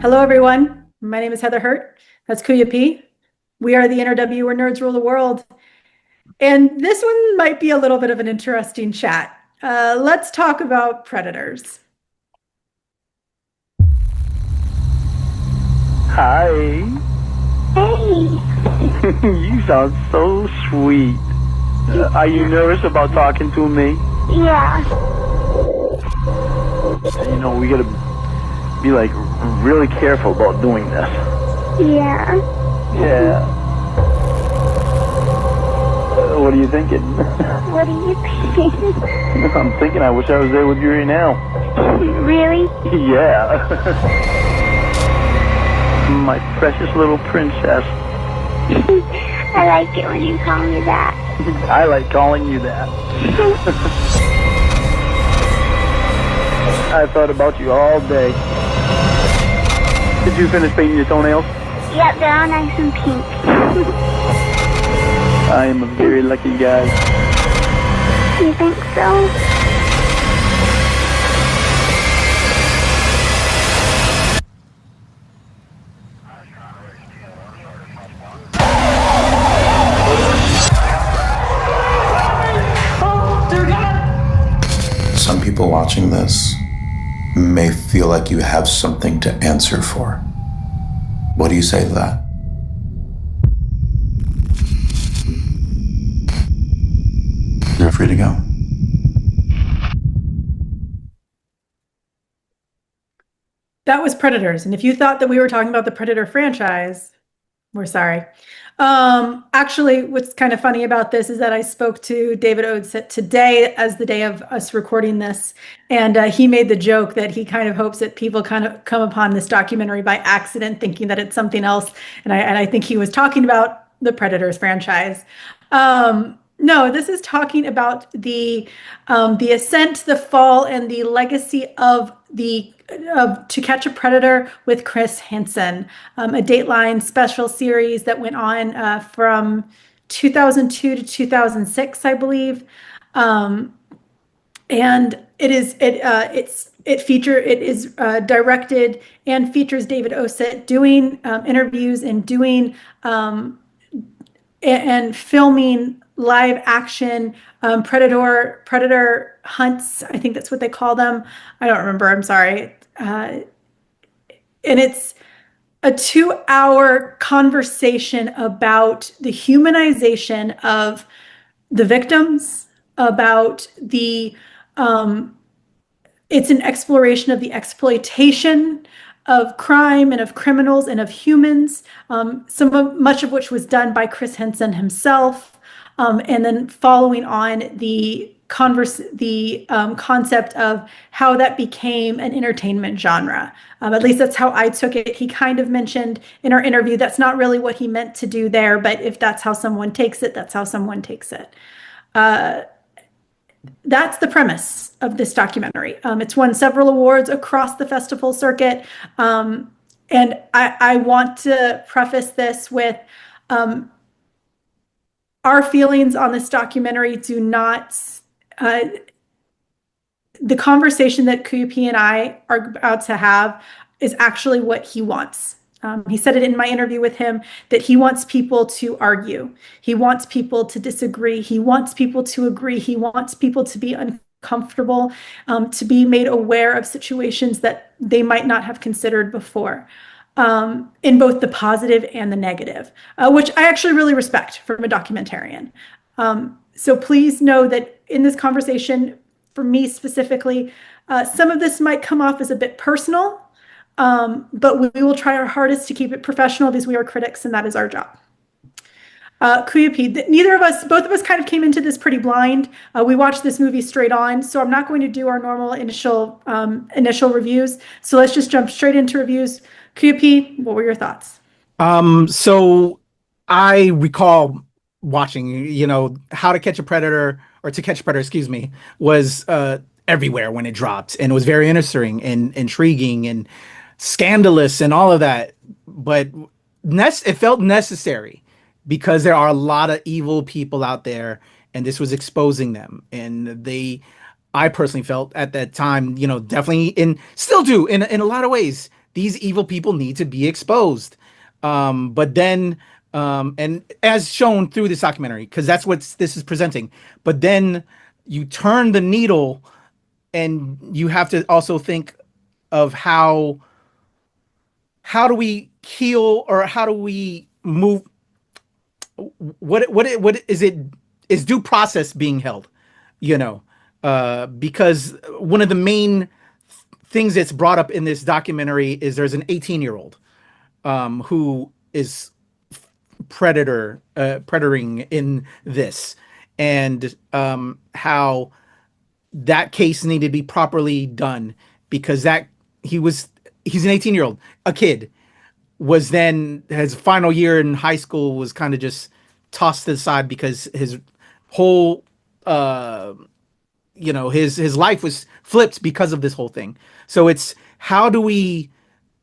Hello, everyone. My name is Heather Hurt. That's Kuya P. We are the NRW where nerds rule the world. And this one might be a little bit of an interesting chat. Let's talk about predators. Hi. Hey. You sound so sweet. Are you nervous about talking to me? Yeah. You know, we gotta be like really careful about doing this. Yeah. Yeah. What are you thinking? What do you think? I'm thinking I wish I was there with you right now. Really? Yeah. My precious little princess. I like it when you call me that. I like calling you that. I thought about you all day. Did you finish painting your toenails? Yep, they're all nice and pink. I am a very lucky guy. You think so? Some people watching this may feel like you have something to answer for. What do you say to that? You're free to go. That was Predators. And if you thought that we were talking about the Predator franchise, we're sorry. Actually, what's kind of funny about this is that I spoke to David Osit today as the day of us recording this, and he made the joke that he kind of hopes that people kind of come upon this documentary by accident, thinking that it's something else. And I think he was talking about the Predators franchise. No, this is talking about the ascent, the fall, and the legacy of the To Catch a Predator with Chris Hansen, a Dateline special series that went on from 2002 to 2006, I believe. And it is directed and features David Osit doing interviews and doing and filming live action predator hunts. I think that's what they call them. I don't remember. I'm sorry. And it's a 2-hour conversation about the humanization of the victims, about the it's an exploration of the exploitation of crime and of criminals and of humans, much of which was done by Chris Hansen himself, and then following on the concept of how that became an entertainment genre. At least that's how I took it. He kind of mentioned in our interview that's not really what he meant to do there, but if that's how someone takes it, that's how someone takes it. That's the premise of this documentary. It's won several awards across the festival circuit. And I want to preface this with our feelings on this documentary do not, the conversation that Kupi and I are about to have is actually what he wants. He said it in my interview with him that he wants people to argue. He wants people to disagree. He wants people to agree. He wants people to be uncomfortable, to be made aware of situations that they might not have considered before, in both the positive and the negative, which I actually really respect from a documentarian. So please know that in this conversation, for me specifically, some of this might come off as a bit personal. But we will try our hardest to keep it professional because we are critics and that is our job. Kuya, both of us kind of came into this pretty blind. We watched this movie straight on, so I'm not going to do our normal initial reviews. So let's just jump straight into reviews. Kuya, what were your thoughts? So I recall watching, How to Catch a Predator, or To Catch a Predator, excuse me, was everywhere when it dropped, and it was very interesting and intriguing and scandalous and all of that, but it felt necessary because there are a lot of evil people out there, and this was exposing them. And I personally felt at that time, definitely, and still do in a lot of ways, these evil people need to be exposed. But then, and as shown through this documentary, because that's what this is presenting, but then you turn the needle and you have to also think of how do we heal, or how do we move, what is it, is due process being held, you know, because one of the main things that's brought up in this documentary is there's an 18-year-old who is predatoring in this, and how that case needed to be properly done, because he's an 18-year-old, a kid, was then his final year in high school was kind of just tossed to the side because his whole his life was flipped because of this whole thing. So it's, how do we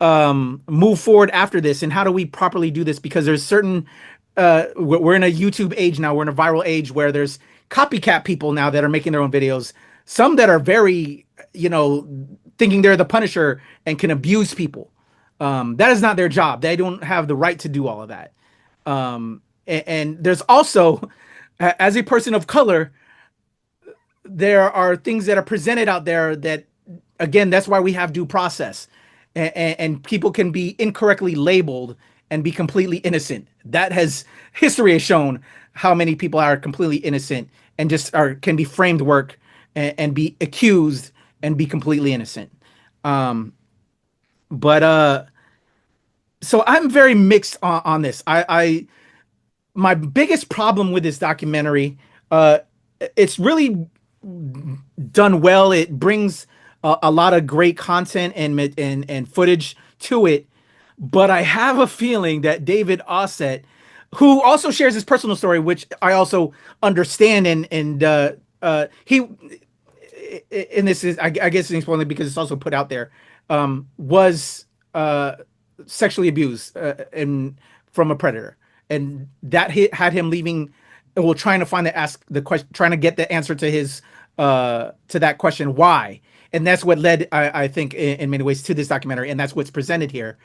move forward after this, and how do we properly do this? Because there's certain we're in a YouTube age now, we're in a viral age where there's copycat people now that are making their own videos, some that are very, thinking they're the Punisher and can abuse people. That is not their job. They don't have the right to do all of that. And there's also, as a person of color, there are things that are presented out there that, again, that's why we have due process, and people can be incorrectly labeled and be completely innocent. History has shown how many people are completely innocent and just can be framed work and be accused and be completely innocent. So I'm very mixed on this. My biggest problem with this documentary, it's really done well. It brings a lot of great content and footage to it. But I have a feeling that David Osit, who also shares his personal story, which I also understand, and he, and this is, I guess it's important because it's also put out there, was sexually abused from a predator, and that had him leaving, well, trying to trying to get the answer to his to that question, why. And that's what led, I think, in many ways, to this documentary, and that's what's presented here.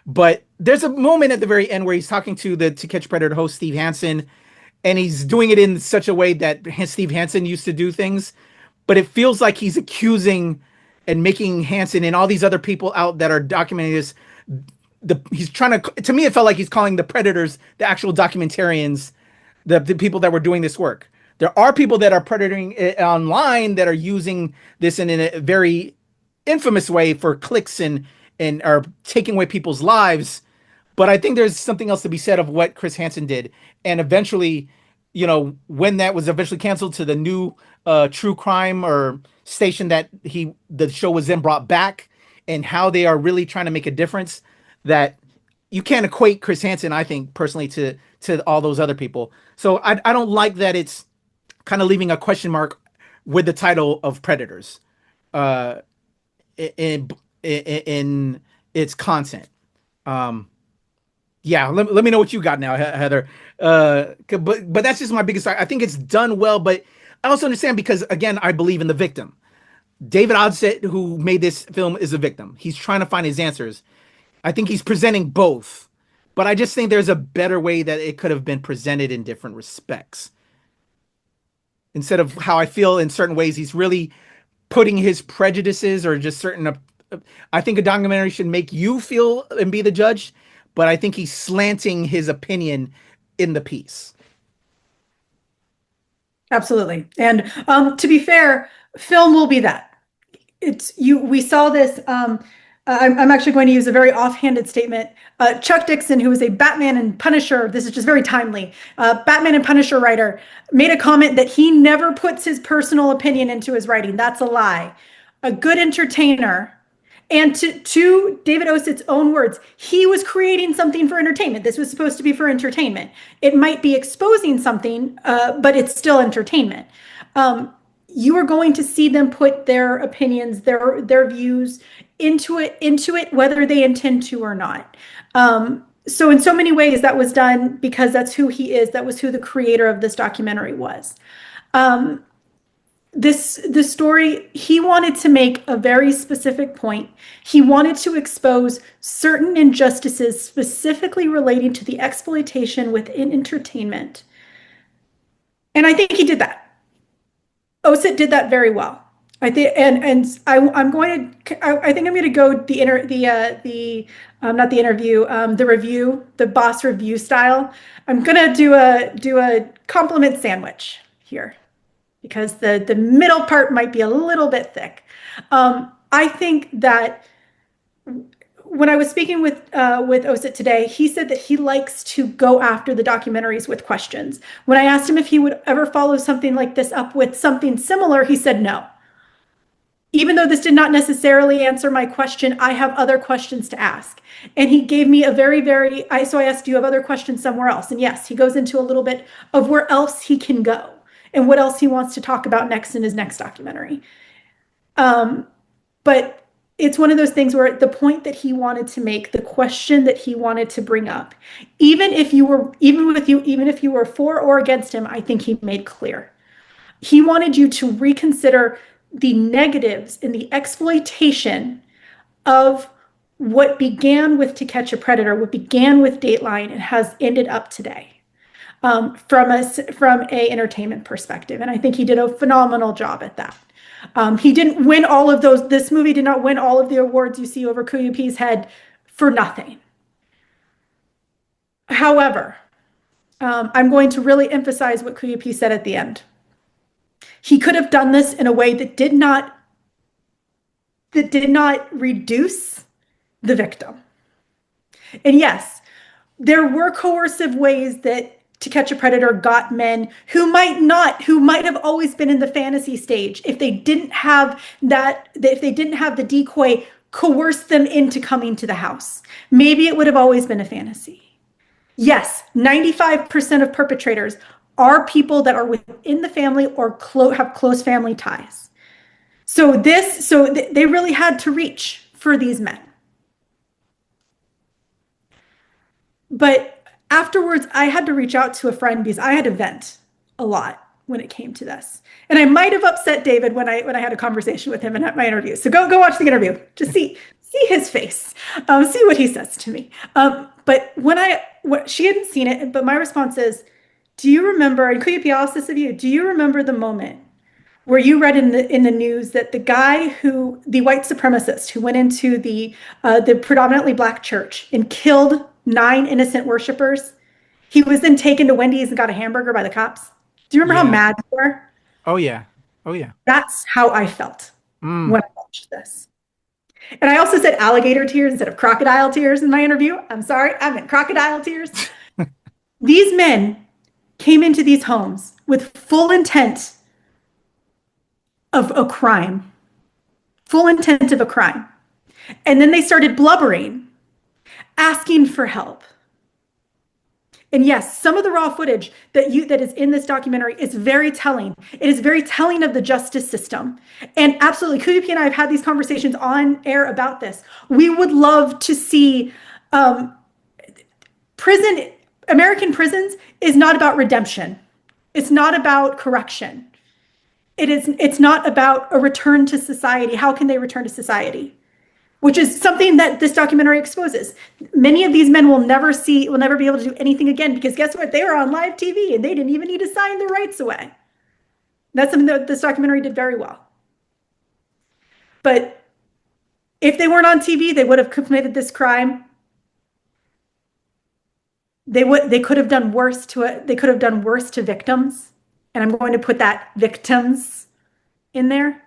But there's a moment at the very end where he's talking to the To Catch a Predator host, Steve Hansen, and he's doing it in such a way that Steve Hansen used to do things, but it feels like he's accusing and making Hansen and all these other people out that are documenting this, he's trying to me, it felt like he's calling the predators the actual documentarians, the people that were doing this work. There are people that are predating online that are using this in a very infamous way for clicks and are taking away people's lives. But I think there's something else to be said of what Chris Hansen did. And eventually, when that was eventually canceled to the new true crime or station that the show was then brought back, and how they are really trying to make a difference, that you can't equate Chris Hansen, I think, personally, to all those other people. So I don't like that it's kind of leaving a question mark with the title of Predators in its content. Yeah, let me know what you got now, Heather. But that's just my biggest. I think it's done well, but I also understand, because, again, I believe in the victim. David Osit, who made this film, is a victim. He's trying to find his answers. I think he's presenting both, but I just think there's a better way that it could have been presented in different respects. Instead of how I feel in certain ways, he's really putting his prejudices or just certain. I think a documentary should make you feel and be the judge, but I think he's slanting his opinion in the piece. Absolutely. And to be fair, film will be that. We saw this. I'm actually going to use a very offhanded statement. Chuck Dixon, who is a Batman and Punisher, this is just very timely, Batman and Punisher writer, made a comment that he never puts his personal opinion into his writing. That's a lie. A good entertainer, and to David Osit's own words, he was creating something for entertainment. This was supposed to be for entertainment. It might be exposing something, but it's still entertainment. You are going to see them put their opinions, their views into it, whether they intend to or not. So in so many ways, that was done because that's who he is. That was who the creator of this documentary was. this story, he wanted to make a very specific point. He wanted to expose certain injustices specifically relating to the exploitation within entertainment. And I think he did that. Osit did that very well. I think, and I'm going to, I think I'm going to go not the interview, the review, the boss review style. I'm going to do a compliment sandwich here, because the middle part might be a little bit thick. I think that when I was speaking with Osit today, he said that he likes to go after the documentaries with questions. When I asked him if he would ever follow something like this up with something similar, he said no. Even though this did not necessarily answer my question, I have other questions to ask. And he gave me a so I asked, do you have other questions somewhere else? And yes, he goes into a little bit of where else he can go and what else he wants to talk about next in his next documentary. But it's one of those things where the point that he wanted to make, the question that he wanted to bring up, even if you were for or against him, I think he made clear. He wanted you to reconsider the negatives in the exploitation of what began with To Catch a Predator, what began with Dateline, and has ended up today, from a entertainment perspective. And I think he did a phenomenal job at that. He didn't win all of those. This movie did not win all of the awards you see over Kuyupi's head for nothing. However, I'm going to really emphasize what Kuyupi said at the end. He could have done this in a way that did not reduce the victim. And yes, there were coercive ways that To Catch a Predator got men who might have always been in the fantasy stage, if they didn't have the decoy coerce them into coming to the house. Maybe it would have always been a fantasy. Yes, 95% of perpetrators are people that are within the family or have close family ties. So they really had to reach for these men. But afterwards, I had to reach out to a friend because I had to vent a lot when it came to this. And I might have upset David when I had a conversation with him in my interview. So go watch the interview. Just see his face, see what he says to me. But she hadn't seen it, but my response is, do you remember, and Kuyupi asked this of you, do you remember the moment where you read in the news that the white supremacist who went into the predominantly Black church and killed 9 innocent worshipers, he was then taken to Wendy's and got a hamburger by the cops? Do you remember how mad you were? Oh yeah. That's how I felt when I watched this. And I also said alligator tears instead of crocodile tears in my interview. I'm sorry, I meant crocodile tears. These men came into these homes with full intent of a crime. And then they started blubbering, asking for help. And yes, some of the raw footage that is in this documentary is very telling. It is very telling of the justice system. And absolutely, Kuyupi and I have had these conversations on air about this. We would love to see American prisons is not about redemption. It's not about correction. It's not about a return to society. How can they return to society? Which is something that this documentary exposes. Many of these men will never be able to do anything again, because guess what? They were on live TV and they didn't even need to sign their rights away. That's something that this documentary did very well. But if they weren't on TV, they would have committed this crime. They could have done worse to victims. And I'm going to put that victims in there.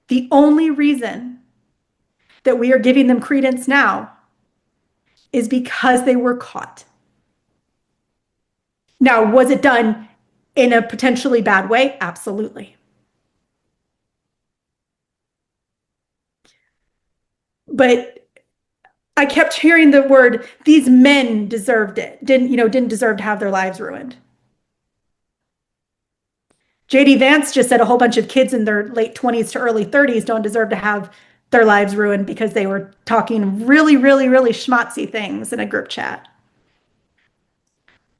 The only reason that we are giving them credence now is because they were caught. Now, was it done in a potentially bad way? Absolutely. But I kept hearing the word, these men deserved it, didn't deserve to have their lives ruined. JD Vance just said a whole bunch of kids in their late 20s to early 30s don't deserve to have their lives ruined because they were talking really, really, really schmatzy things in a group chat.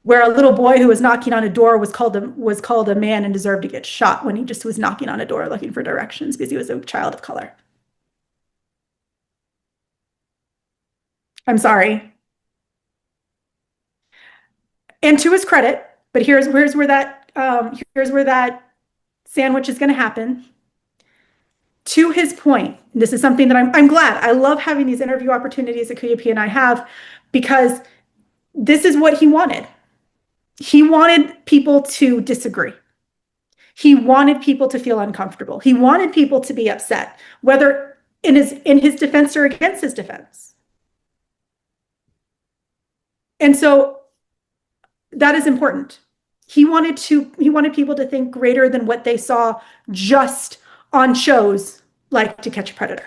where a little boy who was knocking on a door was called a man and deserved to get shot when he just was knocking on a door looking for directions because he was a child of color. I'm sorry. And to his credit, but here's where that sandwich is going to happen. To his point, this is something that I'm glad. I love having these interview opportunities that KAYFABEYBABY and I have, because this is what he wanted. He wanted people to disagree. He wanted people to feel uncomfortable. He wanted people to be upset, whether in his defense or against his defense. And so that is important. He wanted people to think greater than what they saw just on shows like To Catch a Predator.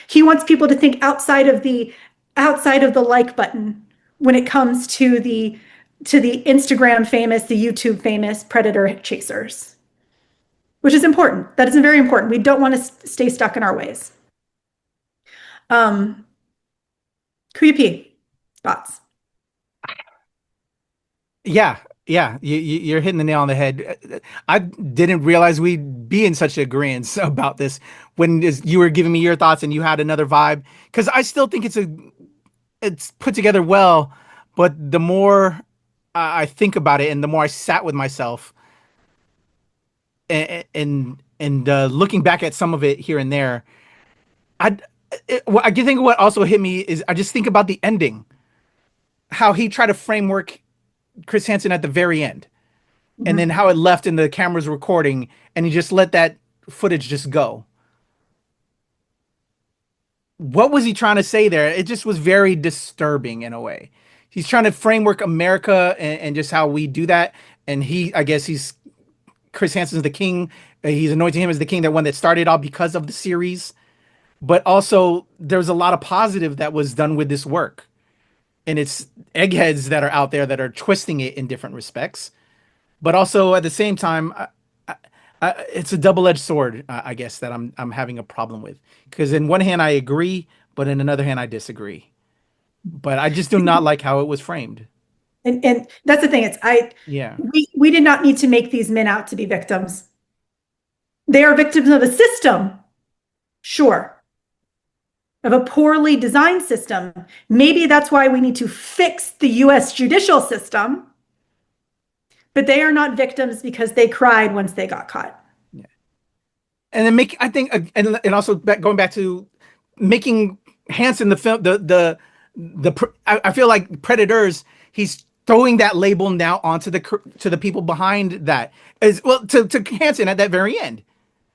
He wants people to think outside of the like button when it comes to the Instagram famous, the YouTube famous predator chasers, which is important. That is very important. We don't want to stay stuck in our ways. KAYFABEYBABY, thoughts? Yeah, you're hitting the nail on the head. I didn't realize we'd be in such agreement about this when you were giving me your thoughts and you had another vibe, because I still think it's put together well, but the more I think about it and the more I sat with myself and looking back at some of it here and there, I think what also hit me is I just think about the ending, how he tried to framework Chris Hansen at the very end, and then how it left in the camera's recording, and he just let that footage just go. What was he trying to say there? It just was very disturbing in a way. He's trying to framework America and just how we do that. And I guess Chris Hansen's the king. He's anointing him as the king, that one that started all because of the series. But also there's a lot of positive that was done with this work. And it's eggheads that are out there that are twisting it in different respects. But also at the same time, it's a double-edged sword, I guess, that I'm having a problem with. Because in one hand I agree, but in another hand I disagree. But I just do not like how it was framed. And that's the thing. We did not need to make these men out to be victims. They are victims of a system, sure, of a poorly designed system. Maybe that's why we need to fix the US judicial system. But they are not victims because they cried once they got caught. Yeah. And then I think, and also going back to making Hansen the film, I feel like Predators, he's throwing that label now onto the people behind that as well, to Hansen at that very end.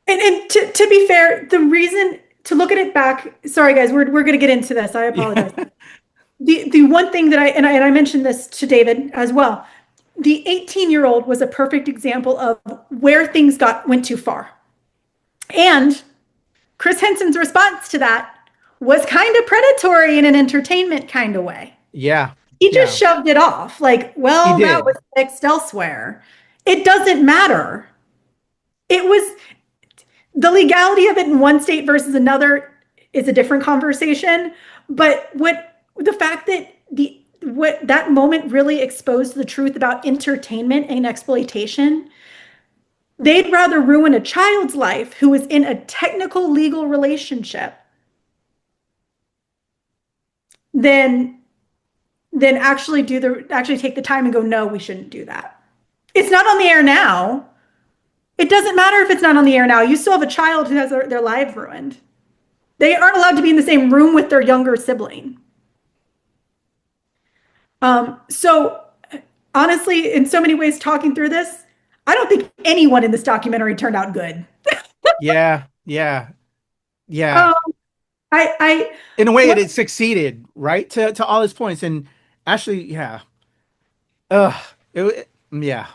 And to be fair, the reason to look at it back, sorry guys, we're going to get into this. I apologize. Yeah. The one thing that I mentioned this to David as well. The 18-year-old was a perfect example of where things went too far. And Chris Hansen's response to that was kind of predatory in an entertainment kind of way. Yeah. He just shoved it off like, well, that was fixed elsewhere. It doesn't matter. It was the legality of it in one state versus another is a different conversation. But the fact that that moment really exposed the truth about entertainment and exploitation. They'd rather ruin a child's life who is in a technical legal relationship than actually take the time and go, no, we shouldn't do that. It's not on the air now. It doesn't matter if it's not on the air now. You still have a child who has their lives ruined. They aren't allowed to be in the same room with their younger sibling. So honestly, in so many ways, talking through this, I don't think anyone in this documentary turned out good. Yeah. In a way, it succeeded, right? To all his points, and actually, yeah. Yeah.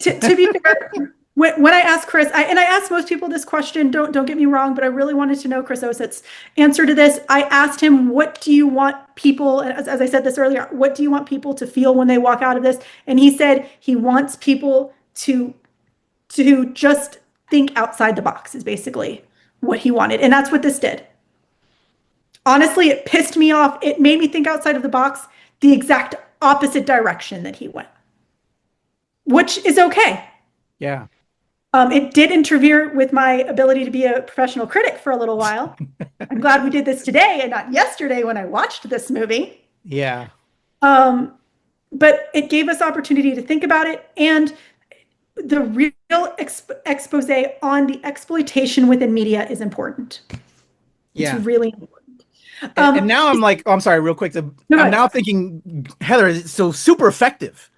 To be fair, when I asked Chris, I asked most people this question, don't get me wrong, but I really wanted to know Chris Osit's answer to this. I asked him, what do you want people, as I said this earlier, what do you want people to feel when they walk out of this? And he said he wants people to just think outside the box is basically what he wanted. And that's what this did. Honestly, it pissed me off. It made me think outside of the box the exact opposite direction that he went, which is okay. Yeah. It did interfere with my ability to be a professional critic for a little while. I'm glad we did this today and not yesterday when I watched this movie. Yeah. But it gave us opportunity to think about it, and the real expose on the exploitation within media is important. Yeah. It's really important. And now I'm like, oh, I'm sorry, real quick. I'm now thinking, Heather, is so super effective,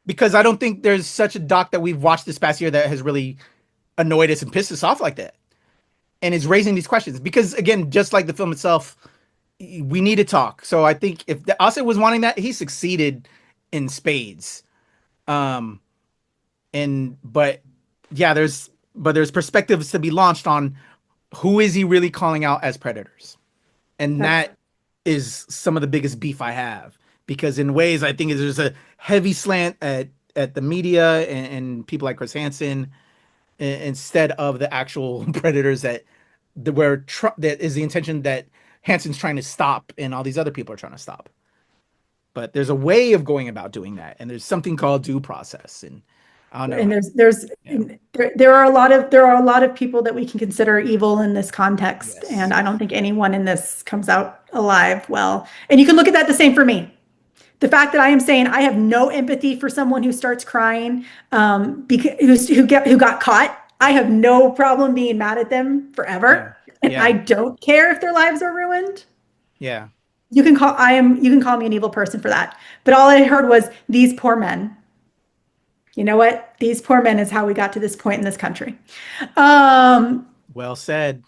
because I don't think there's such a doc that we've watched this past year that has really annoyed us and pissed us off like that, and is raising these questions. Because again, just like the film itself, we need to talk. So I think if Osit was wanting that, he succeeded in spades. But there's perspectives to be launched on who is he really calling out as predators, and that is some of the biggest beef I have, because in ways I think there's a heavy slant at the media and people like Chris Hansen, instead of the actual predators that is the intention that Hansen's trying to stop and all these other people are trying to stop. But there's a way of going about doing that, and there's something called due process. And I don't know. And there are a lot of people that we can consider evil in this context, and I don't think anyone in this comes out alive well. And you can look at that the same for me. The fact that I am saying I have no empathy for someone who starts crying because who got caught. I have no problem being mad at them forever, and I don't care if their lives are ruined. Yeah. You can call me an evil person for that. But all I heard was these poor men. You know what? These poor men is how we got to this point in this country. Well said.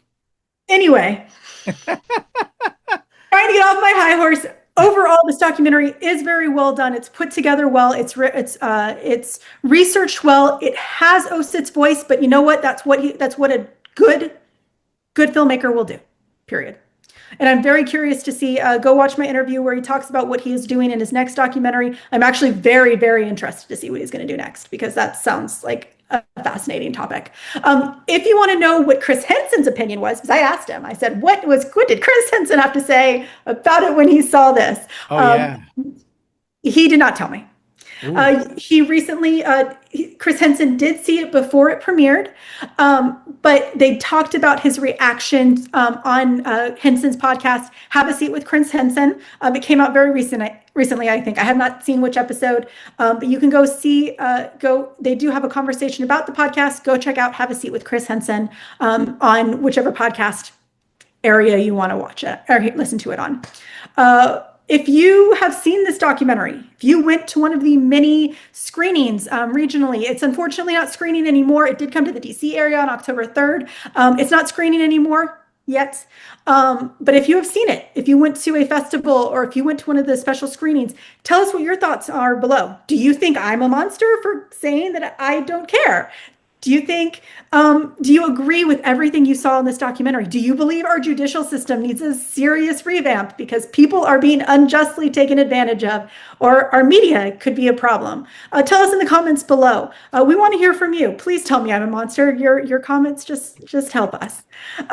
Anyway, trying to get off my high horse. Overall, this documentary is very well done. It's put together well. It's researched well. It has Osit's voice, but you know what? That's what a good filmmaker will do. Period. And I'm very curious to see, go watch my interview where he talks about what he is doing in his next documentary. I'm actually very, very interested to see what he's going to do next, because that sounds like a fascinating topic. If you want to know what Chris Hansen's opinion was, because I asked him, I said, what did Chris Hansen have to say about it when he saw this? He did not tell me. He recently, Chris Hansen did see it before it premiered, but they talked about his reactions on Hansen's podcast, Have a Seat with Chris Hansen. It came out very recently, I think. I have not seen which episode, but you can go see, they do have a conversation about the podcast. Go check out Have a Seat with Chris Hansen on whichever podcast area you want to watch it or listen to it on. If you have seen this documentary, if you went to one of the many screenings regionally, it's unfortunately not screening anymore. It did come to the DC area on October 3rd. It's not screening anymore yet. But if you have seen it, if you went to a festival or if you went to one of the special screenings, tell us what your thoughts are below. Do you think I'm a monster for saying that I don't care? Do you think, do you agree with everything you saw in this documentary? Do you believe our judicial system needs a serious revamp because people are being unjustly taken advantage of, or our media could be a problem? Tell us in the comments below. We want to hear from you. Please tell me I'm a monster. Your comments just help us. With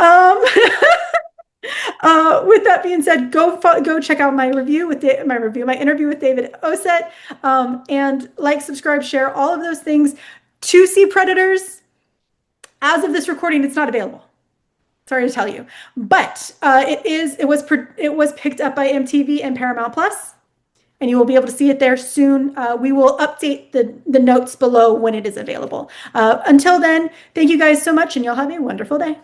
that being said, go check out my interview with David Osit, and like, subscribe, share, all of those things. To see Predators, as of this recording, it's not available. Sorry to tell you, but it was picked up by MTV and Paramount Plus, and you will be able to see it there soon. We will update the notes below when it is available. Until then, thank you guys so much, and you'll have a wonderful day.